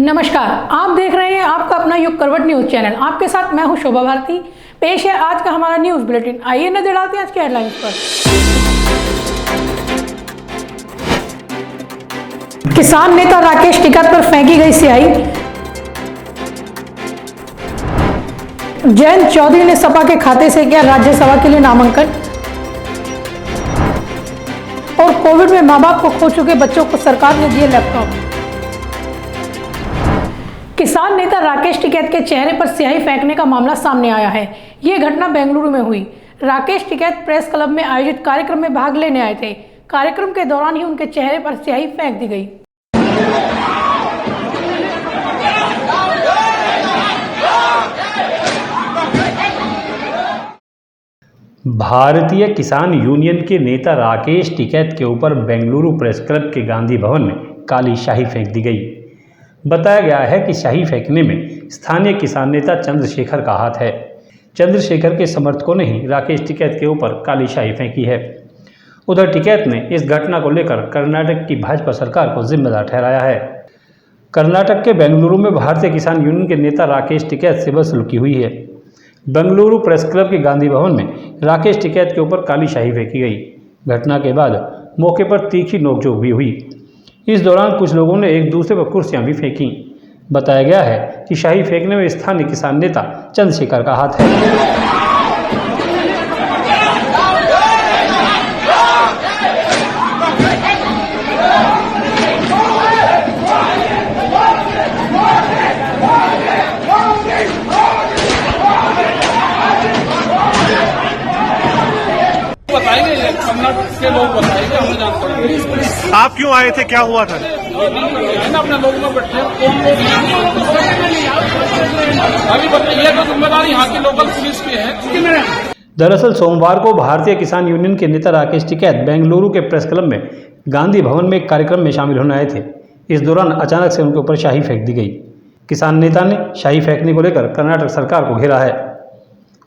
नमस्कार, आप देख रहे हैं आपका अपना युग करवट न्यूज चैनल। आपके साथ मैं हूं शोभा भारती। पेश है आज का हमारा न्यूज बुलेटिन। आइए नजर डालते हैं आज के हेडलाइंस पर। किसान नेता राकेश टिकैत पर फेंकी गई स्याही। जयंत चौधरी ने सपा के खाते से किया राज्यसभा के लिए नामांकन। और कोविड में मां बाप को खो चुके बच्चों को सरकार ने दिए लैपटॉप। किसान नेता राकेश टिकैत के चेहरे पर स्याही फेंकने का मामला सामने आया है। यह घटना बेंगलुरु में हुई। राकेश टिकैत प्रेस क्लब में आयोजित कार्यक्रम में भाग लेने आए थे। कार्यक्रम के दौरान ही उनके चेहरे पर स्याही फेंक दी गई। भारतीय किसान यूनियन के नेता राकेश टिकैत के ऊपर बेंगलुरु प्रेस क्लब के गांधी भवन में काली शाही फेंक दी गई। बताया गया है कि शाही फेंकने में स्थानीय किसान नेता चंद्रशेखर का हाथ है। चंद्रशेखर के समर्थकों ने ही राकेश टिकैत के ऊपर काली शाही फेंकी है। उधर टिकैत ने इस घटना को लेकर कर्नाटक की भाजपा सरकार को जिम्मेदार ठहराया है। कर्नाटक के बेंगलुरु में भारतीय किसान यूनियन के नेता राकेश टिकैत से बदसलूकी हुई है। बेंगलुरु प्रेस क्लब के गांधी भवन में राकेश टिकैत के ऊपर काली शाही फेंकी गई। घटना के बाद मौके पर तीखी नोकझोंक भी हुई। इस दौरान कुछ लोगों ने एक दूसरे पर कुर्सियां भी फेंकी। बताया गया है कि शाही फेंकने में स्थानीय किसान नेता चंद्रशेखर का हाथ है। के लोग बताएंगे, हमें जानते। आप क्यों आए थे, क्या हुआ था? अपने लोग में बैठे अभी बताइए तो जिम्मेदारी यहाँ की लोकल पुलिस की है। दरअसल सोमवार को भारतीय किसान यूनियन के नेता राकेश टिकैत बेंगलुरु के प्रेस क्लब में गांधी भवन में एक कार्यक्रम में शामिल होने आए थे। इस दौरान अचानक से उनके ऊपर शाही फेंक दी गई। किसान नेता ने शाही फेंकने को लेकर कर्नाटक सरकार को घेरा है।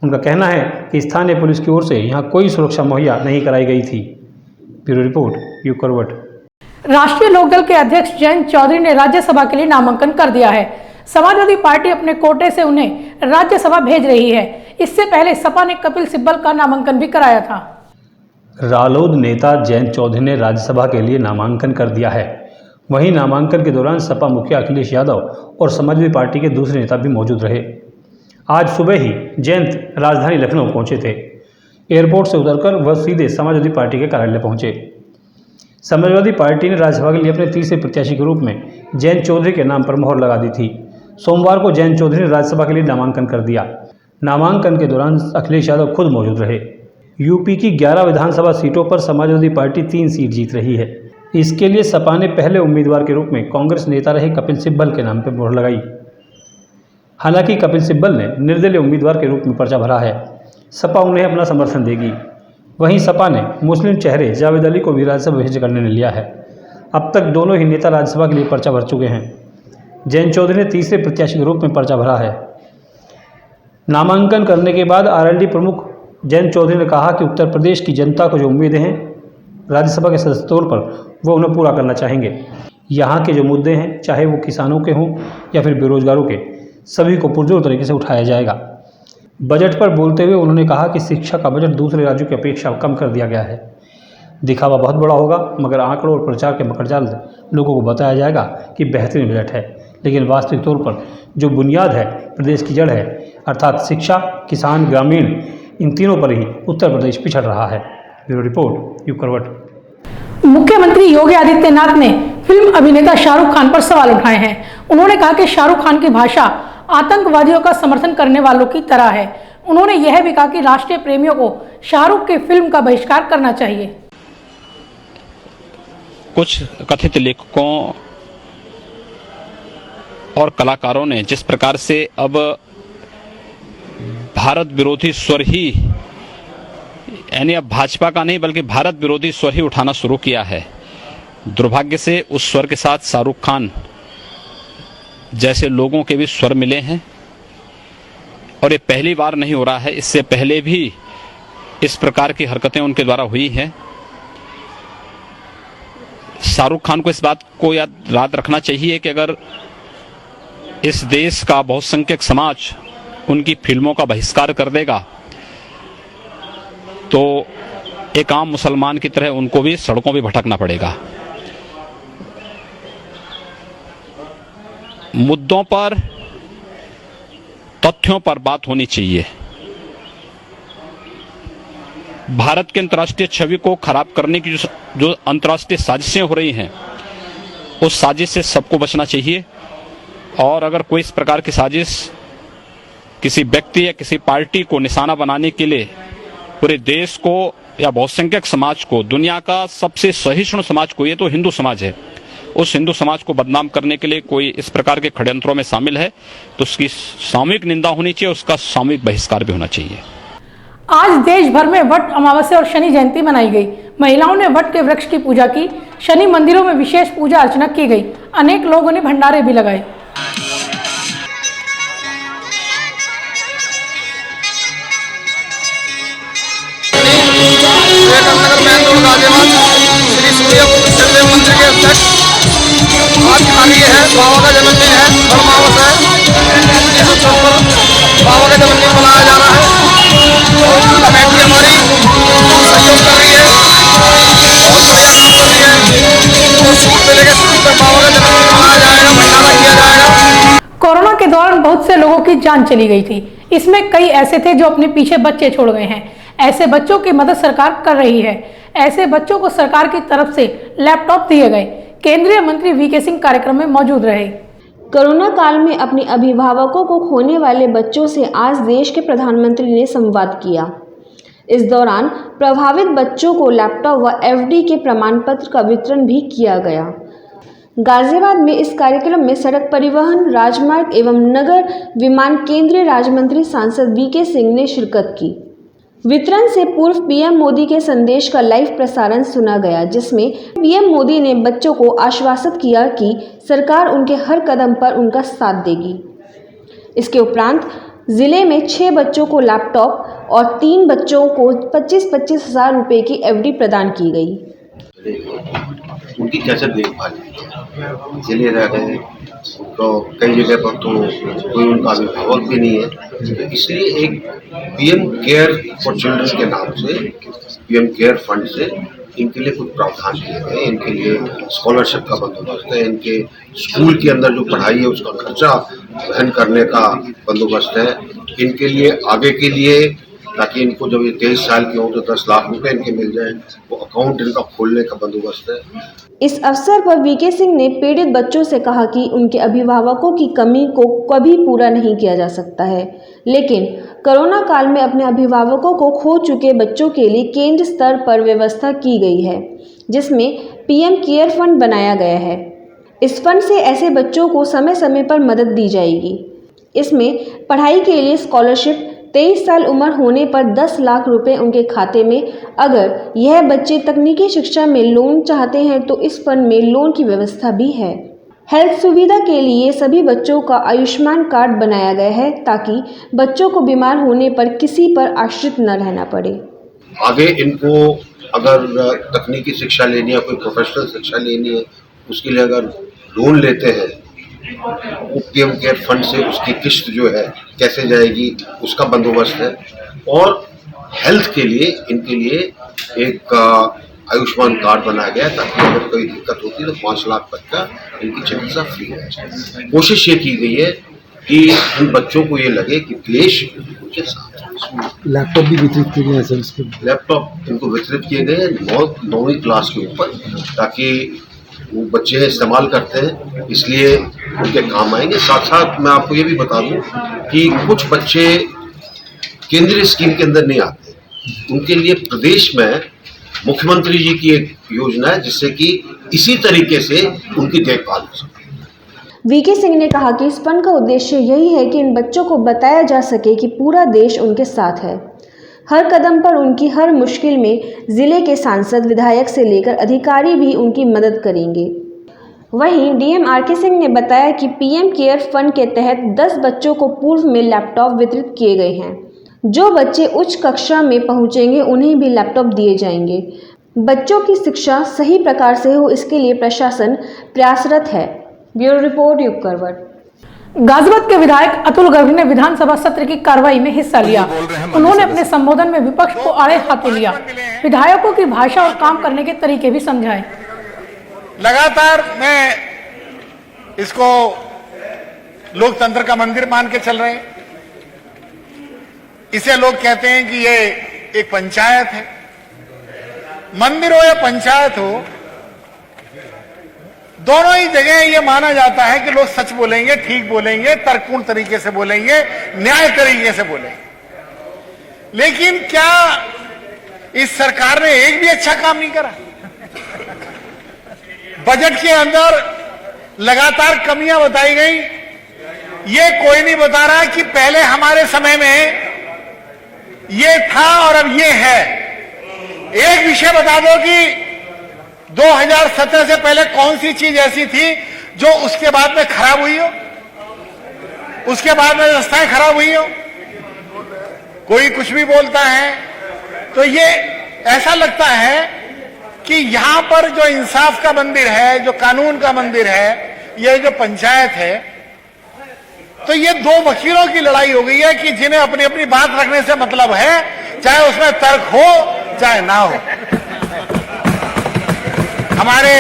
उनका कहना है कि स्थानीय पुलिस की ओर से यहाँ कोई सुरक्षा मुहैया नहीं कराई गई थी। ब्यूरो रिपोर्ट, युग करवट। राष्ट्रीय लोकदल के अध्यक्ष जयंत चौधरी ने राज्यसभा के लिए नामांकन कर दिया है। समाजवादी पार्टी अपने कोटे से उन्हें राज्यसभा भेज रही है। इससे पहले सपा ने कपिल सिब्बल का नामांकन भी कराया था। रालोद नेता जयंत चौधरी ने राज्यसभा के लिए नामांकन कर दिया है। वहीं नामांकन के दौरान सपा मुखिया अखिलेश यादव और समाजवादी पार्टी के दूसरे नेता भी मौजूद रहे। आज सुबह ही जयंत राजधानी लखनऊ पहुंचे थे। एयरपोर्ट से उतरकर वह सीधे समाजवादी पार्टी के कार्यालय पहुंचे। समाजवादी पार्टी ने राज्यसभा के लिए अपने तीसरे प्रत्याशी के रूप में जयंत चौधरी के नाम पर मोहर लगा दी थी। सोमवार को जयंत चौधरी ने राज्यसभा के लिए नामांकन कर दिया। नामांकन के दौरान अखिलेश यादव खुद मौजूद रहे। यूपी की 11 विधानसभा सीटों पर समाजवादी पार्टी 3 सीट जीत रही है। इसके लिए सपा ने पहले उम्मीदवार के रूप में कांग्रेस नेता रहे कपिल सिब्बल के नाम पर मोहर लगाई। हालांकि कपिल सिब्बल ने निर्दलीय उम्मीदवार के रूप में पर्चा भरा है। सपा उन्हें अपना समर्थन देगी। वहीं सपा ने मुस्लिम चेहरे जावेद अली को भी राज्यसभा भेज करने लिया है। अब तक दोनों ही नेता राज्यसभा के लिए पर्चा भर चुके हैं। जयंत चौधरी ने तीसरे प्रत्याशी के रूप में पर्चा भरा है। नामांकन करने के बाद आरएलडी प्रमुख जयंत चौधरी ने कहा कि उत्तर प्रदेश की जनता को जो उम्मीदें हैं राज्यसभा के सदस्य तौर पर वो उन्हें पूरा करना चाहेंगे। यहाँ के जो मुद्दे हैं, चाहे वो किसानों के हों या फिर बेरोजगारों के, सभी को पुरजोर तरीके से उठाया जाएगा। बजट पर बोलते हुए उन्होंने कहा कि शिक्षा का बजट दूसरे राज्यों की अपेक्षा कम कर दिया गया है। दिखावा बहुत बड़ा होगा, मगर आंकड़ों और प्रचार के मकड़जाल लोगों को बताया जाएगा कि बेहतरीन बजट है, लेकिन वास्तविक तौर पर जो बुनियाद है, प्रदेश की जड़ है, अर्थात शिक्षा, किसान, ग्रामीण, इन तीनों पर ही उत्तर प्रदेश पिछड़ रहा है। ब्यूरो रिपोर्ट, युग करवट। मुख्यमंत्री योगी आदित्यनाथ ने फिल्म अभिनेता शाहरुख खान पर सवाल उठाए हैं। उन्होंने कहा कि शाहरुख खान की भाषा आतंकवादियों का समर्थन करने वालों की तरह है। उन्होंने यह भी कहा कि राष्ट्रीय प्रेमियों को शाहरुख की फिल्म का बहिष्कार करना चाहिए। कुछ कथित लेखकों और कलाकारों ने जिस प्रकार से अब भारत विरोधी स्वर ही, यानी अब भाजपा का नहीं बल्कि भारत विरोधी स्वर ही उठाना शुरू किया है, दुर्भाग्य से उस स्वर के साथ शाहरुख खान जैसे लोगों के भी स्वर मिले हैं। और ये पहली बार नहीं हो रहा है, इससे पहले भी इस प्रकार की हरकतें उनके द्वारा हुई हैं। शाहरुख खान को इस बात को याद रखना चाहिए कि अगर इस देश का बहुसंख्यक समाज उनकी फिल्मों का बहिष्कार कर देगा तो एक आम मुसलमान की तरह उनको भी सड़कों पे भटकना पड़ेगा। मुद्दों पर, तथ्यों पर बात होनी चाहिए। भारत के अंतर्राष्ट्रीय छवि को खराब करने की जो अंतर्राष्ट्रीय साजिशें हो रही हैं, उस साजिश से सबको बचना चाहिए। और अगर कोई इस प्रकार की साजिश किसी व्यक्ति या किसी पार्टी को निशाना बनाने के लिए पूरे देश को या बहुसंख्यक समाज को, दुनिया का सबसे सहिष्णु समाज को, ये तो हिंदू समाज है, उस हिंदू समाज को बदनाम करने के लिए कोई इस प्रकार के षड्यंत्रों में शामिल है तो उसकी सामूहिक निंदा होनी चाहिए, उसका सामूहिक बहिष्कार भी होना चाहिए। आज देश भर में वट अमावस्या और शनि जयंती मनाई गई। महिलाओं ने वट के वृक्ष की पूजा की। शनि मंदिरों में विशेष पूजा अर्चना की गई। अनेक लोगों ने भंडारे भी लगाए। श्री सूर्य चंद्र मंदिर के अध्यक्ष आज की तारीख है, बाबा का जन्मदिन है, अमावस्या है। इस अवसर पर बाबा का जन्मदिन मनाया जा रहा है और कमेटी हमारी सहयोग कर रही है, बहुत बढ़िया काम कर रही है। तो शुरू से लेकर शुरू तक बाबा का जन्मदिन मनाया जाएगा, भंडारा किया जाएगा। कोरोना के दौरान बहुत से लोगों की जान चली गई थी। इसमें कई ऐसे थे जो अपने पीछे बच्चे छोड़ गए हैं। ऐसे बच्चों की मदद सरकार कर रही है। ऐसे बच्चों को सरकार की तरफ से लैपटॉप दिए गए। केंद्रीय मंत्री वीके सिंह कार्यक्रम में मौजूद रहे। कोरोना काल में अपने अभिभावकों को खोने वाले बच्चों से आज देश के प्रधानमंत्री ने संवाद किया। इस दौरान प्रभावित बच्चों को लैपटॉप व एफडी के प्रमाण पत्र का वितरण भी किया गया। गाजियाबाद में इस कार्यक्रम में सड़क परिवहन, राजमार्ग एवं नगर विमान केंद्रीय राज्य मंत्री सांसद वीके सिंह ने शिरकत की। वितरण से पूर्व पीएम मोदी के संदेश का लाइव प्रसारण सुना गया, जिसमें पीएम मोदी ने बच्चों को आश्वासित किया कि सरकार उनके हर कदम पर उनका साथ देगी। इसके उपरांत जिले में 6 बच्चों को लैपटॉप और 3 बच्चों को 25-25 हज़ार रुपये की एफडी प्रदान की गई। उनकी कैसे देखभाल चले रह गए तो कई जगह पर तो कोई उनका अभिभावक भी नहीं है, तो इसलिए एक पीएम केयर फॉर चिल्ड्रन के नाम से, पीएम केयर फंड से इनके लिए कुछ प्रावधान किए गए। इनके लिए स्कॉलरशिप का बंदोबस्त है, इनके स्कूल के अंदर जो पढ़ाई है उसका खर्चा वहन करने का बंदोबस्त है। इनके लिए आगे के लिए, ताकि इनको जब ये 23 साल के हों तो 10 लाख रुपए इनके मिल जाए, वो अकाउंट इनका खोलने का बंदोबस्त है। इस अवसर पर वीके सिंह ने पीड़ित बच्चों से कहा कि उनके अभिभावकों की कमी को कभी पूरा नहीं किया जा सकता है, लेकिन कोरोना काल में अपने अभिभावकों को खो चुके बच्चों के लिए केंद्र स्तर पर व्यवस्था की गई है, जिसमें पीएम केयर फंड बनाया गया है। इस फंड से ऐसे बच्चों को समय समय पर मदद दी जाएगी। इसमें पढ़ाई के लिए स्कॉलरशिप, 23 साल उम्र होने पर 10 लाख रुपए उनके खाते में। अगर यह बच्चे तकनीकी शिक्षा में लोन चाहते हैं तो इस फंड में लोन की व्यवस्था भी है। हेल्थ सुविधा के लिए सभी बच्चों का आयुष्मान कार्ड बनाया गया है, ताकि बच्चों को बीमार होने पर किसी पर आश्रित न रहना पड़े। आगे इनको अगर तकनीकी शिक्षा लेनी है, कोई प्रोफेशनल शिक्षा लेनी है, उसके लिए अगर लोन लेते हैं, पीएम केयर फंड से उसकी किस्त जो है कैसे जाएगी उसका बंदोबस्त है। और हेल्थ के लिए इनके लिए एक आयुष्मान कार्ड बनाया गया है, ताकि अगर कोई दिक्कत होती है तो 5 लाख तक का इनकी चिकित्सा फ्री है। कोशिश ये की गई है कि इन बच्चों को ये लगे कि देश उनके साथ है। लैपटॉप भी वितरित किए गए हैं, लैपटॉप इनको वितरित किए गए हैं 9वीं क्लास के ऊपर, ताकि वो बच्चे इस्तेमाल करते हैं, इसलिए उनके काम आएंगे। साथ साथ मैं आपको ये भी बता दूं कि कुछ बच्चे केंद्रीय स्कीम के अंदर नहीं आते, उनके लिए प्रदेश में मुख्यमंत्री जी की एक योजना है, जिससे कि इसी तरीके से उनकी देखभाल हो सके। वीके सिंह ने कहा कि इस फंड का उद्देश्य यही है कि इन बच्चों को बताया जा सके कि पूरा देश उनके साथ है। हर कदम पर उनकी हर मुश्किल में जिले के सांसद, विधायक से लेकर अधिकारी भी उनकी मदद करेंगे। वहीं डीएम आरके सिंह ने बताया कि पीएम केयर फंड के तहत 10 बच्चों को पूर्व में लैपटॉप वितरित किए गए हैं। जो बच्चे उच्च कक्षा में पहुंचेंगे उन्हें भी लैपटॉप दिए जाएंगे। बच्चों की शिक्षा सही प्रकार से हो, इसके लिए प्रशासन प्रयासरत है। ब्यूरो रिपोर्ट, युग करवट। गाजियाबाद के विधायक अतुल गर्ग ने विधानसभा सत्र की कार्रवाई में हिस्सा लिया। उन्होंने अपने संबोधन में विपक्ष को आड़े हाथों लिया, विधायकों की भाषा और काम करने के तरीके भी समझाए। लगातार मैं इसको लोकतंत्र का मंदिर मान के चल रहे हैं। इसे लोग कहते हैं कि ये एक पंचायत है। मंदिर हो या पंचायत हो, दोनों ही जगह ये माना जाता है कि लोग सच बोलेंगे, ठीक बोलेंगे, तर्कपूर्ण तरीके से बोलेंगे, न्याय तरीके से बोलेंगे। लेकिन क्या इस सरकार ने एक भी अच्छा काम नहीं करा? बजट के अंदर लगातार कमियां बताई गई। ये कोई नहीं बता रहा कि पहले हमारे समय में ये था और अब ये है। एक विषय बता दो कि 2017 से पहले कौन सी चीज ऐसी थी जो उसके बाद में खराब हुई हो, उसके बाद में व्यवस्थाएं खराब हुई हो? कोई कुछ भी बोलता है। तो ये ऐसा लगता है कि यहां पर जो इंसाफ का मंदिर है, जो कानून का मंदिर है, ये जो पंचायत है, तो ये दो वकीलों की लड़ाई हो गई है कि जिन्हें अपनी अपनी बात रखने से मतलब है, चाहे उसमें तर्क हो चाहे ना हो। हमारे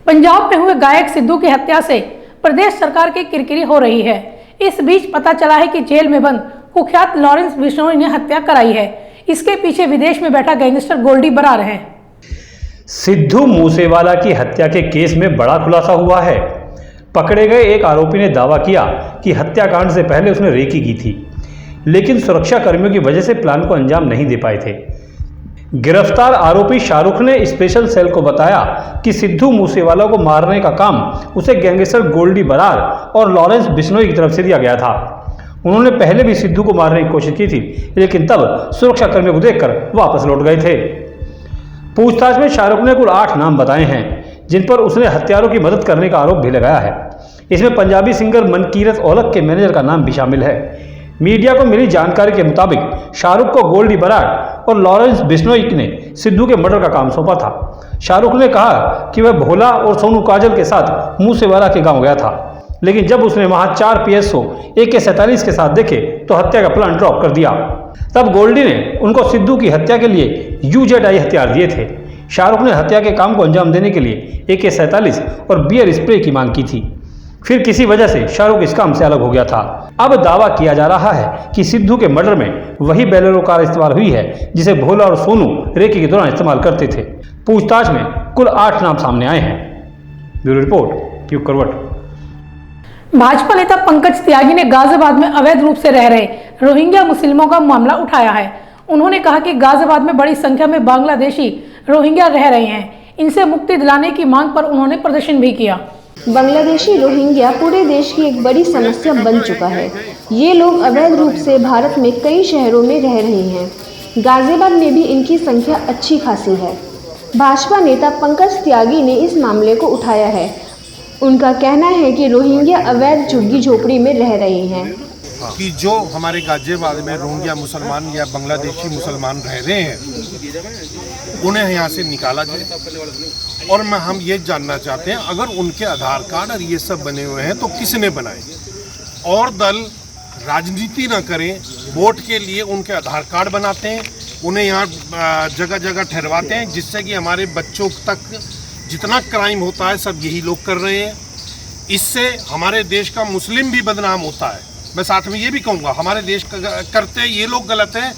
पंजाब में हुए गायक सिद्धू की हत्या से प्रदेश सरकार की किरकिरी हो रही है। इस बीच पता चला है कि जेल में बंद कुख्यात लॉरेंस बिश्नोई ने हत्या कराई है। इसके पीछे विदेश में बैठा गैंगस्टर गोल्डी बरार है। सिद्धू मूसेवाला की हत्या के केस में बड़ा खुलासा हुआ है। पकड़े गए एक आरोपी ने दावा किया कि हत्याकांड से पहले उसने रेकी की थी, लेकिन सुरक्षा कर्मियों की वजह से प्लान को अंजाम नहीं दे पाए थे। गिरफ्तार आरोपी शाहरुख ने स्पेशल सेल को बताया कि सिद्धू मूसेवाला को मारने का काम उसे गैंगस्टर गोल्डी बरार और लॉरेंस बिश्नोई की तरफ से दिया गया था। उन्होंने पहले भी सिद्धू को मारने की कोशिश की थी, लेकिन तब सुरक्षा कर्मियों को देखकर वापस लौट गए थे। पूछताछ में शाहरुख ने कुल 8 नाम बताए हैं, जिन पर उसने हत्यारों की मदद करने का आरोप भी लगाया है। इसमें पंजाबी सिंगर मनकीरत औलख के मैनेजर का नाम भी शामिल है। मीडिया को मिली जानकारी के मुताबिक शाहरुख को गोल्डी बरार और लॉरेंस बिश्नोई ने सिद्धू के मर्डर का काम सौंपा था। शाहरुख ने कहा कि वह भोला और सोनू काजल के साथ मूसेवाला के गांव गया था, लेकिन जब उसने वहां 4 PSO AK-47 के साथ देखे तो हत्या का प्लान ड्रॉप कर दिया। तब गोल्डी ने उनको सिद्धू की हत्या के लिए UZI हथियार दिए थे। शाहरुख ने हत्या के काम को अंजाम देने के लिए AK-47 और बियर स्प्रे की मांग की थी। फिर किसी वजह से शाहरुख इस काम से अलग हो गया था। अब दावा किया जा रहा है कि सिद्धू के मर्डर में वही बोलेरो कार इस्तेमाल हुई है जिसे भोला और सोनू रेकी के दौरान इस्तेमाल करते थे। पूछताछ में कुल 8 नाम सामने आए हैं। ब्यूरो रिपोर्ट, युग करवट। भाजपा नेता पंकज त्यागी ने गाजियाबाद में अवैध रूप से रह रहे रोहिंग्या मुस्लिमों का मामला उठाया है। उन्होंने कहा कि गाजियाबाद में बड़ी संख्या में बांग्लादेशी रोहिंग्या रह रहे हैं। इनसे मुक्ति दिलाने की मांग पर उन्होंने प्रदर्शन भी किया। बांग्लादेशी रोहिंग्या पूरे देश की एक बड़ी समस्या बन चुका है। ये लोग अवैध रूप से भारत में कई शहरों में रह रहे हैं। गाजियाबाद में भी इनकी संख्या अच्छी खासी है। भाजपा नेता पंकज त्यागी ने इस मामले को उठाया है। उनका कहना है कि रोहिंग्या अवैध झुग्गी झोपड़ी में रह रहे हैं कि जो हमारे गाजियाबाद में रोहिंग्या मुसलमान या बांग्लादेशी मुसलमान रह रहे हैं, उन्हें यहाँ से निकाला जाए। और हम ये जानना चाहते हैं, अगर उनके आधार कार्ड और ये सब बने हुए हैं तो किसने बनाए? और दल राजनीति न करें, वोट के लिए उनके आधार कार्ड बनाते हैं, उन्हें यहाँ जगह जगह ठहरवाते हैं, जिससे कि हमारे बच्चों तक जितना क्राइम होता है सब यही लोग कर रहे हैं। इससे हमारे देश का मुस्लिम भी बदनाम होता है। मैं साथ में ये भी कहूँगा, हमारे देश का करते ये लोग गलत हैं,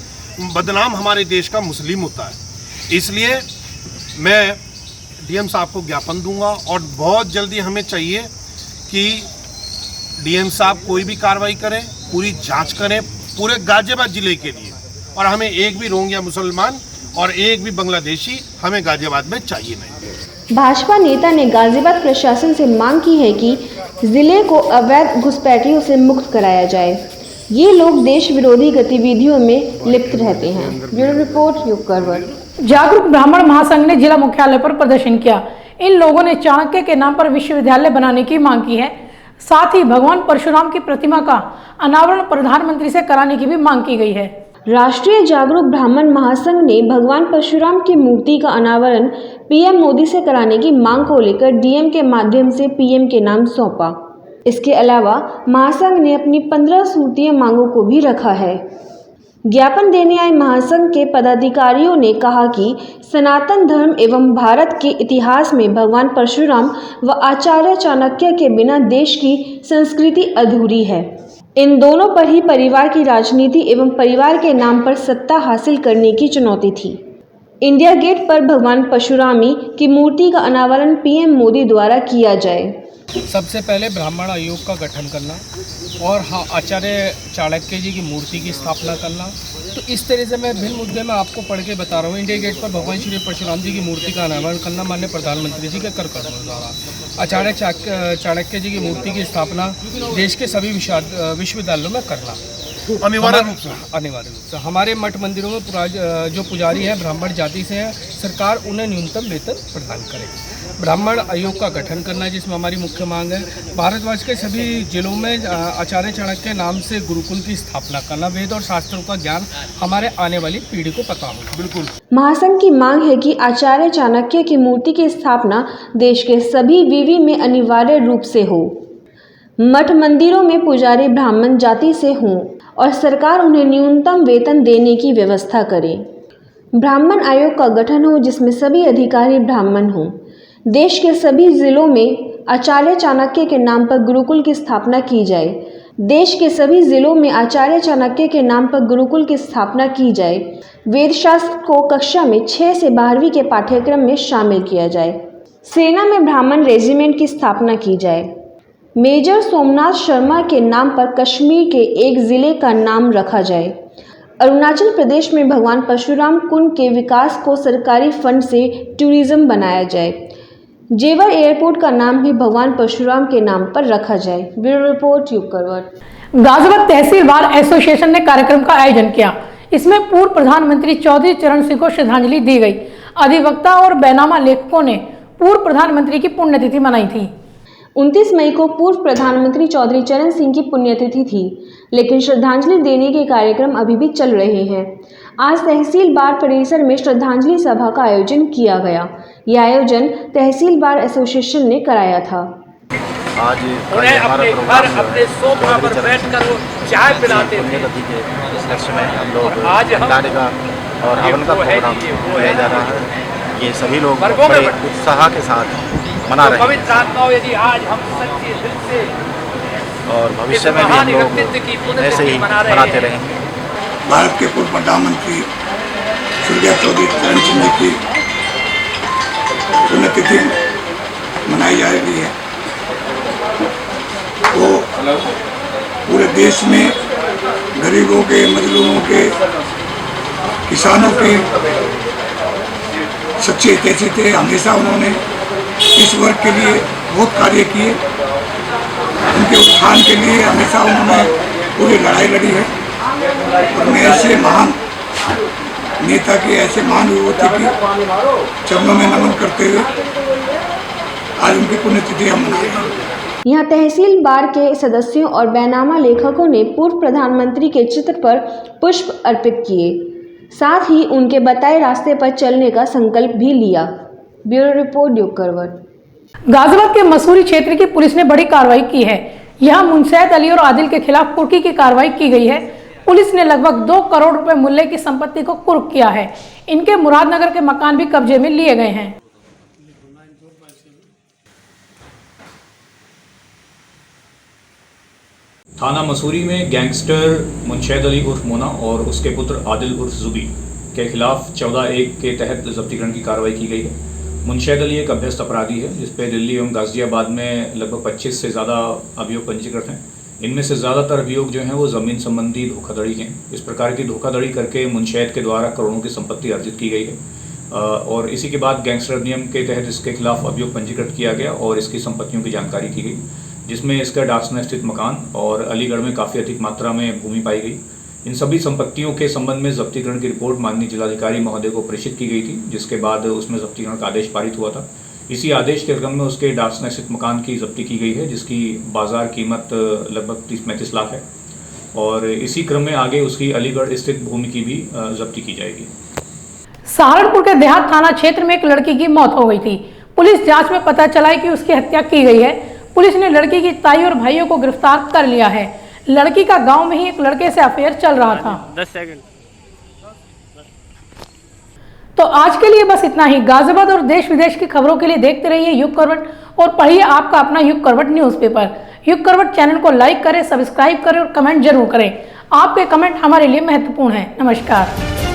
बदनाम हमारे देश का मुस्लिम होता है। इसलिए मैं DM साहब को ज्ञापन दूंगा और बहुत जल्दी हमें चाहिए कि DM साहब कोई भी कार्रवाई करें, पूरी जांच करें पूरे गाजियाबाद जिले के लिए। और हमें एक भी रोहिंग्या मुसलमान और एक भी बांग्लादेशी हमें गाजियाबाद में चाहिए नहीं। भाजपा नेता ने गाजियाबाद प्रशासन से मांग की है कि जिले को अवैध घुसपैठियों से मुक्त कराया जाए। ये लोग देश विरोधी गतिविधियों में लिप्त रहते हैं। ब्यूरो रिपोर्ट, युग करवट। जागरूक ब्राह्मण महासंघ ने जिला मुख्यालय पर प्रदर्शन किया। इन लोगों ने चाणक्य के नाम पर विश्वविद्यालय बनाने की मांग की है। साथ ही भगवान परशुराम की प्रतिमा का अनावरण प्रधानमंत्री से कराने की भी मांग की गई है। राष्ट्रीय जागरूक ब्राह्मण महासंघ ने भगवान परशुराम की मूर्ति का अनावरण PM मोदी से कराने की मांग को लेकर DM के माध्यम से PM के नाम सौंपा। इसके अलावा महासंघ ने अपनी 15 सूत्रीय मांगों को भी रखा है। ज्ञापन देने आए महासंघ के पदाधिकारियों ने कहा कि सनातन धर्म एवं भारत के इतिहास में भगवान परशुराम व आचार्य चाणक्य के बिना देश की संस्कृति अधूरी है। इन दोनों पर ही परिवार की राजनीति एवं परिवार के नाम पर सत्ता हासिल करने की चुनौती थी। इंडिया गेट पर भगवान परशुरामी की मूर्ति का अनावरण पीएम मोदी द्वारा किया जाए। सबसे पहले ब्राह्मण आयोग का गठन करना और आचार्य चाणक्य जी की मूर्ति की स्थापना करना। तो इस तरह से मैं भिन्न मुद्दे में आपको पढ़ के बता रहा हूँ। इंडिया गेट पर भगवान श्री परशुराम जी की मूर्ति का अनावरण करना माननीय प्रधानमंत्री जी के कर कदमों द्वारा। आचार्य चाणक्य जी की मूर्ति की स्थापना देश के सभी विश्वविद्यालयों में करना अनिवार्य रूप से। हमारे मठ मंदिरों में जो पुजारी हैं ब्राह्मण जाति से हैं, सरकार उन्हें न्यूनतम वेतन प्रदान करे। ब्राह्मण आयोग का गठन करना जिसमें हमारी मुख्य मांग है। भारतवर्ष के सभी जिलों में आचार्य चाणक्य नाम से गुरुकुल की स्थापना करना। वेद और शास्त्रों का ज्ञान हमारे आने वाली पीढ़ी को पता हो। बिल्कुल महासंघ की मांग है कि आचार्य चाणक्य की मूर्ति की स्थापना देश के सभी विवि में अनिवार्य रूप से हो। मठ मंदिरों में पुजारी ब्राह्मण जाति से हों और सरकार उन्हें न्यूनतम वेतन देने की व्यवस्था करे। ब्राह्मण आयोग का गठन हो जिसमें सभी अधिकारी ब्राह्मण हों। देश के सभी जिलों में आचार्य चाणक्य के नाम पर गुरुकुल की स्थापना की जाए। देश के सभी जिलों में आचार्य चाणक्य के नाम पर गुरुकुल की स्थापना की जाए। वेदशास्त्र को कक्षा में 6 से 12वीं के पाठ्यक्रम में शामिल किया जाए। सेना में ब्राह्मण रेजिमेंट की स्थापना की जाए। मेजर सोमनाथ शर्मा के नाम पर कश्मीर के एक जिले का नाम रखा जाए। अरुणाचल प्रदेश में भगवान परशुराम कुंड के विकास को सरकारी फंड से टूरिज्म बनाया जाए। जेवर एयरपोर्ट का नाम भी भगवान परशुराम के नाम पर रखा जाए। ब्यूरो रिपोर्ट यूप करवट। गाजियाबाद तहसील बार एसोसिएशन ने कार्यक्रम का आयोजन किया। इसमें पूर्व प्रधानमंत्री चौधरी चरण सिंह को श्रद्धांजलि दी गई। अधिवक्ता और बैनामा लेखकों ने पूर्व प्रधानमंत्री की पुण्यतिथि मनाई थी। 29 मई को पूर्व प्रधानमंत्री चौधरी चरण सिंह की पुण्यतिथि थी, लेकिन श्रद्धांजलि देने के कार्यक्रम अभी भी चल रहे हैं। आज तहसील बार परिसर में श्रद्धांजलि सभा का आयोजन किया गया। यह आयोजन तहसील बार एसोसिएशन ने कराया था। आज उन्हें अपने घर अपने सोफा पर बैठकर वो चाय पिलाते थे। इस लक्ष्य में हम लोग आज और हवन का प्रोग्राम किया जा रहा है। ये सभी लोग बड़े उत्साह के साथ मना रहे हैं। यदि आज हम सच्चे दिल से और भविष्य में भी हम लोग ऐसे ही मनाते रहेंगे। भारत के पूर्व प्रधानमंत्री स्वर्गीय चौधरी चरण सिंह जी की पुण्यतिथि मनाई जा रही है। वो पूरे देश में गरीबों के, मजदूरों के, किसानों के सच्चे हितैषी थे। हमेशा उन्होंने इस वर्ग के लिए बहुत कार्य किए। उनके उत्थान के लिए हमेशा उन्होंने पूरी लड़ाई लड़ी है। और मैं ऐसे महान नेता के, ऐसे महान विभूति की चरणों में नमन करते हुए आज उनकी पुण्यतिथि हम मना रहे हैं। यहाँ तहसील बार के सदस्यों और बैनामा लेखकों ने पूर्व प्रधानमंत्री के चित्र पर पुष्प अर्पित किए। साथ ही उनके बताए रास्ते पर चलने का संकल्प भी लिया। ब्यूरो रिपोर्ट यूप करवट। गाजियाबाद के मसूरी क्षेत्र की पुलिस ने बड़ी कार्रवाई की है। यहाँ मुनसैद अली और आदिल के खिलाफ कुर्की की कार्रवाई की गई है। पुलिस ने लगभग 2 करोड़ रुपए मूल्य की संपत्ति को कुर्क किया है। इनके मुरादनगर के मकान भी कब्जे में लिए गए हैं। थाना मसूरी में गैंगस्टर मुनसैद अली उर्फ मोना और उसके पुत्र आदिल उर्फ जुबी के खिलाफ 14(1) के तहत जब्तीकरण की कार्रवाई की गई है। मुनसैद अली एक अभ्यस्त अपराधी है जिस पर दिल्ली एवं गाजियाबाद में लगभग 25 से ज़्यादा अभियोग पंजीकृत हैं। इनमें से ज़्यादातर अभियोग जो हैं वो ज़मीन संबंधी धोखाधड़ी हैं। इस प्रकार की धोखाधड़ी करके मुनसैद के द्वारा करोड़ों की संपत्ति अर्जित की गई है और इसी के बाद गैंगस्टर अधिनियम के तहत इसके खिलाफ अभियोग पंजीकृत किया गया और इसकी संपत्तियों की जानकारी की गई, जिसमें इसका डासना स्थित मकान और अलीगढ़ में काफ़ी अधिक मात्रा में भूमि पाई गई। इन सभी संपत्तियों के संबंध में जब्तीकरण की रिपोर्ट माननीय जिलाधिकारी महोदय को प्रेषित की गई थी, जिसके बाद उसमें जब्तीकरण का आदेश पारित हुआ था। इसी आदेश के क्रम में उसके डासना स्थित मकान की जब्ती की गई है, जिसकी बाजार कीमत लगभग 30-35 लाख है और इसी क्रम में आगे उसकी अलीगढ़ स्थित भूमि की भी जब्ती की जाएगी। सहारनपुर के देहात थाना क्षेत्र में एक लड़की की मौत हो गई थी। पुलिस जांच में पता चला है कि उसकी हत्या की गई है। पुलिस ने लड़की की ताई और भाइयों को गिरफ्तार कर लिया है। लड़की का गांव में ही एक लड़के से अफेयर चल रहा था। 10 सेकंड। तो आज के लिए बस इतना ही। गाजियाबाद और देश विदेश की खबरों के लिए देखते रहिए युग करवट और पढ़िए आपका अपना युग करवट न्यूज़पेपर। युग करवट चैनल को लाइक करें, सब्सक्राइब करें और कमेंट जरूर करें। आपके कमेंट हमारे लिए महत्वपूर्ण है। नमस्कार।